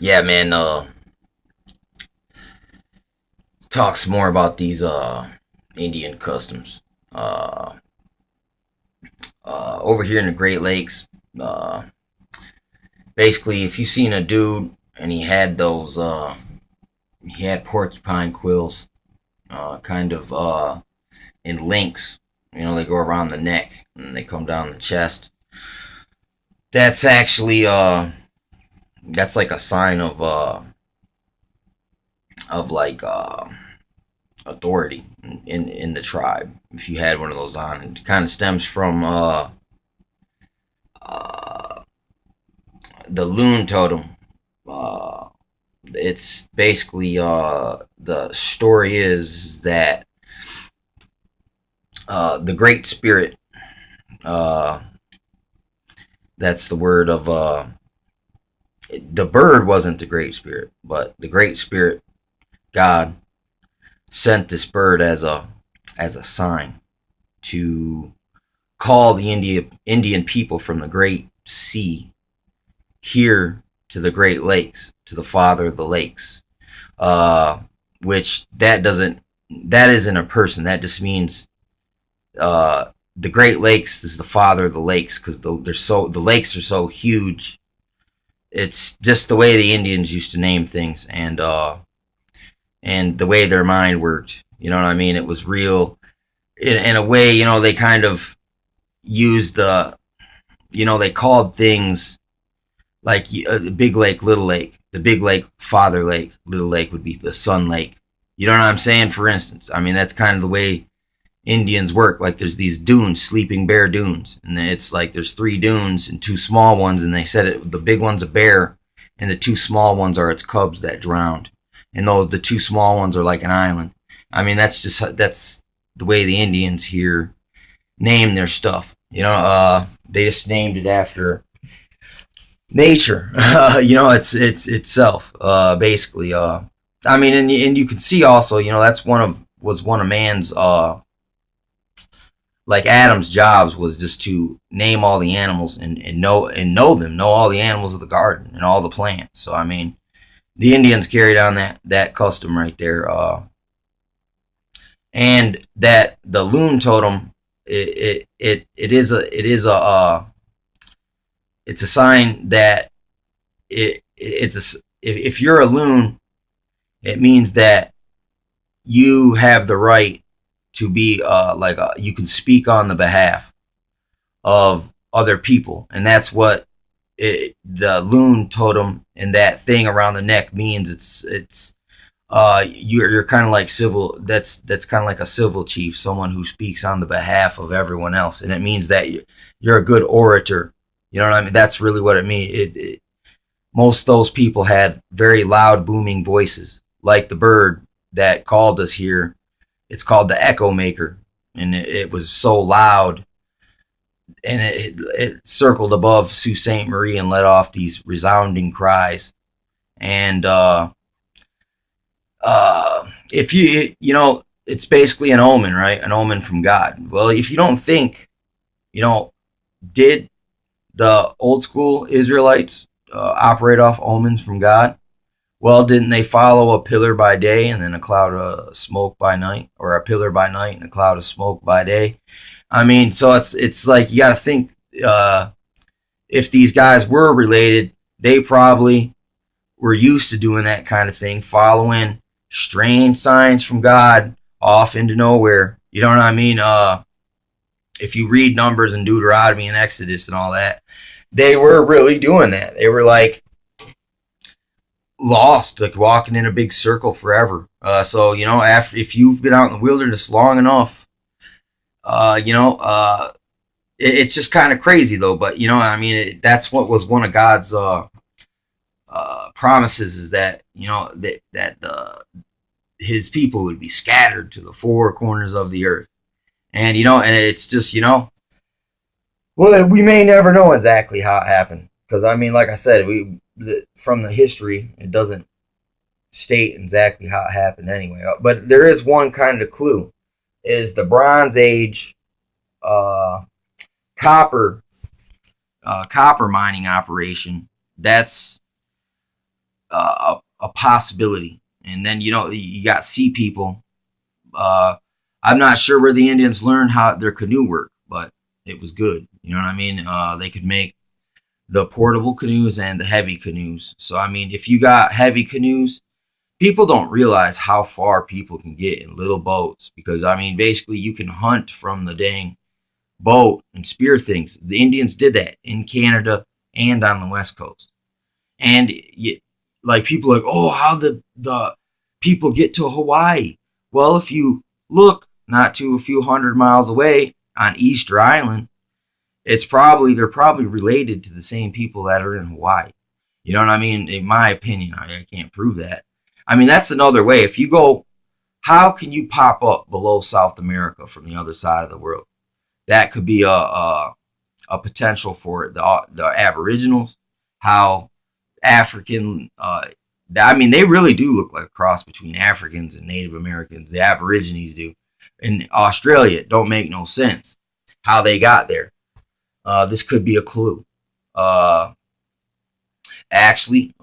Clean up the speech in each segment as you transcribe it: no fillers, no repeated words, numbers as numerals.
Yeah, man. Talk some more about these Indian customs. Uh, Over here in the Great Lakes, uh, basically, if you seen a dude and he had those, he had porcupine quills, kind of in links. You know, they go around the neck and they come down the chest. That's actually that's like a sign of like authority in the tribe. If you had one of those on, it kind of stems from uh, the loon totem. Uh, it's basically the story is that the Great Spirit. Uh, that's the word of the bird wasn't the Great Spirit, but the Great Spirit, God, sent this bird as a sign to call the Indian people from the Great Sea here to the Great Lakes, to the Father of the Lakes. Uh, which that isn't a person. That just means the Great Lakes is the Father of the Lakes because the lakes are so huge. It's just the way the Indians used to name things, and the way their mind worked. You know what I mean? It was real in a way. You know, they kind of used they called things like the big lake, little lake. The big lake, Father Lake. Little lake would be the Sun Lake. You know what I'm saying? For instance, I mean that's kind of the way Indians work. Like there's these dunes, Sleeping Bear Dunes, and it's like there's three dunes and two small ones, and they said the big one's a bear, and the two small ones are its cubs that drowned, and the two small ones are like an island. I mean that's the way the Indians here name their stuff. You know, they just named it after nature. You know, it's itself. Basically, I mean, and you can see also, you know, that's one of man's like Adam's jobs was just to name all the animals and know all the animals of the garden and all the plants. So I mean, the Indians carried on that custom right there, and that the loon totem it is a it's a sign that it's a if you're a loon, it means that you have the right to be you can speak on the behalf of other people, and that's what the loon totem and that thing around the neck means. It's you're kind of like civil. That's kind of like a civil chief, someone who speaks on the behalf of everyone else, and it means that you're a good orator. You know what I mean? That's really what it means. Most of those people had very loud, booming voices, like the bird that called us here. It's called the Echo Maker, and it was so loud, and it circled above Sault Ste. Marie and let off these resounding cries. And if you know, it's basically an omen, right? An omen from God. Well, if you don't think, you know, did the old school Israelites operate off omens from God? Well, didn't they follow a pillar by day and then a cloud of smoke by night, or a pillar by night and a cloud of smoke by day? I mean, so it's like you got to think if these guys were related, they probably were used to doing that kind of thing, following strange signs from God off into nowhere. You know what I mean? If you read Numbers and Deuteronomy and Exodus and all that, they were really doing that. They were like lost, like walking in a big circle forever. So you know, after if you've been out in the wilderness long enough, you know, it's just kind of crazy though. But you know, I mean, that's what was one of God's promises, is that you know that his people would be scattered to the four corners of the earth. And you know, and it's just, you know, well, we may never know exactly how it happened, because I mean, like I said, from the history, it doesn't state exactly how it happened anyway. But there is one kind of clue: is the Bronze Age uh, copper copper mining operation. That's a possibility. And then you got sea people. I'm not sure where the Indians learned how their canoe worked, but it was good. You know what I mean? They could make the portable canoes and the heavy canoes. So I mean, if you got heavy canoes, people don't realize how far people can get in little boats, because I mean, basically you can hunt from the dang boat and spear things. The Indians did that in Canada and on the West Coast. And like people are like, oh, how the people get to Hawaii? Well, if you look not too a few hundred miles away on Easter Island, they're probably related to the same people that are in Hawaii. You know what I mean? In my opinion, I can't prove that. I mean, that's another way. If you go, how can you pop up below South America from the other side of the world? That could be a potential for the Aboriginals. How African, I mean, they really do look like a cross between Africans and Native Americans. The Aborigines do. In Australia, it don't make no sense how they got there. This could be a clue. Actually,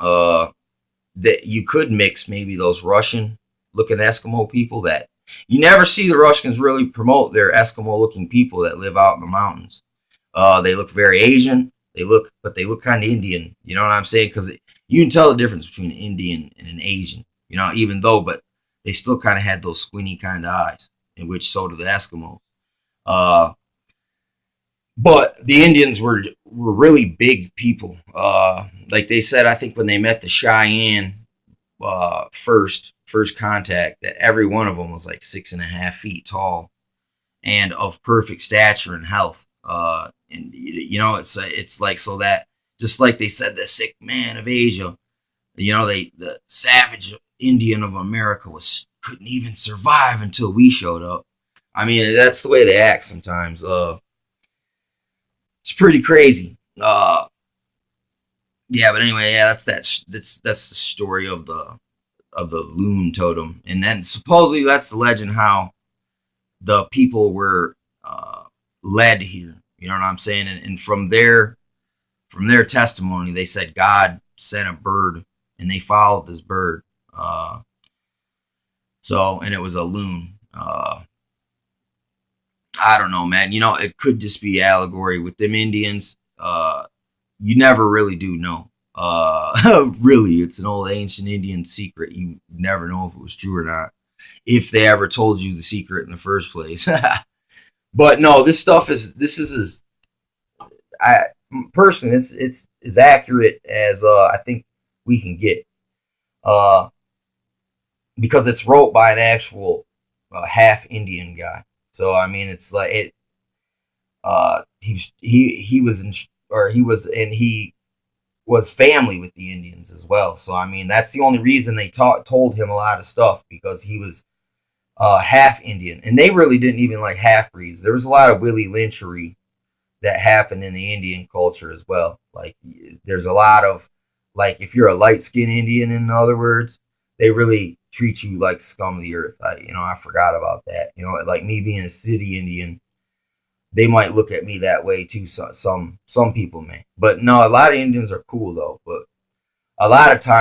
that you could mix maybe those Russian looking Eskimo people that you never see the Russians really promote their Eskimo looking people that live out in the mountains. They look very Asian. But they look kind of Indian. You know what I'm saying? Because you can tell the difference between an Indian and an Asian. You know, but they still kind of had those squinty kind of eyes, in which so do the Eskimos. But the Indians were really big people. Like they said, I think when they met the Cheyenne first contact, that every one of them was like 6.5 feet tall and of perfect stature and health. And it's like, so that just like they said, the sick man of Asia, the savage Indian of America couldn't even survive until we showed up. I mean, that's the way they act sometimes. It's pretty crazy. Yeah, but anyway, yeah, that's the story of the loon totem, and then supposedly that's the legend how the people were led here. You know what I'm saying? And from their testimony, they said God sent a bird, and they followed this bird. And it was a loon. I don't know, man. It could just be allegory with them Indians. You never really do know. Really, it's an old ancient Indian secret. You never know if it was true or not, if they ever told you the secret in the first place. But no, this is I personally, it's as accurate as I think we can get, because it's wrote by an actual half Indian guy. So I mean, it's like it. He was family with the Indians as well. So I mean, that's the only reason they told him a lot of stuff, because he was half Indian, and they really didn't even like half breeds. There was a lot of Willie Lynchery that happened in the Indian culture as well. Like, there's a lot of, like, if you're a light skinned Indian, in other words, they really treat you like scum of the earth. I forgot about that. Like me being a city Indian, they might look at me that way too. So, some people may, but no, a lot of Indians are cool though. But a lot of times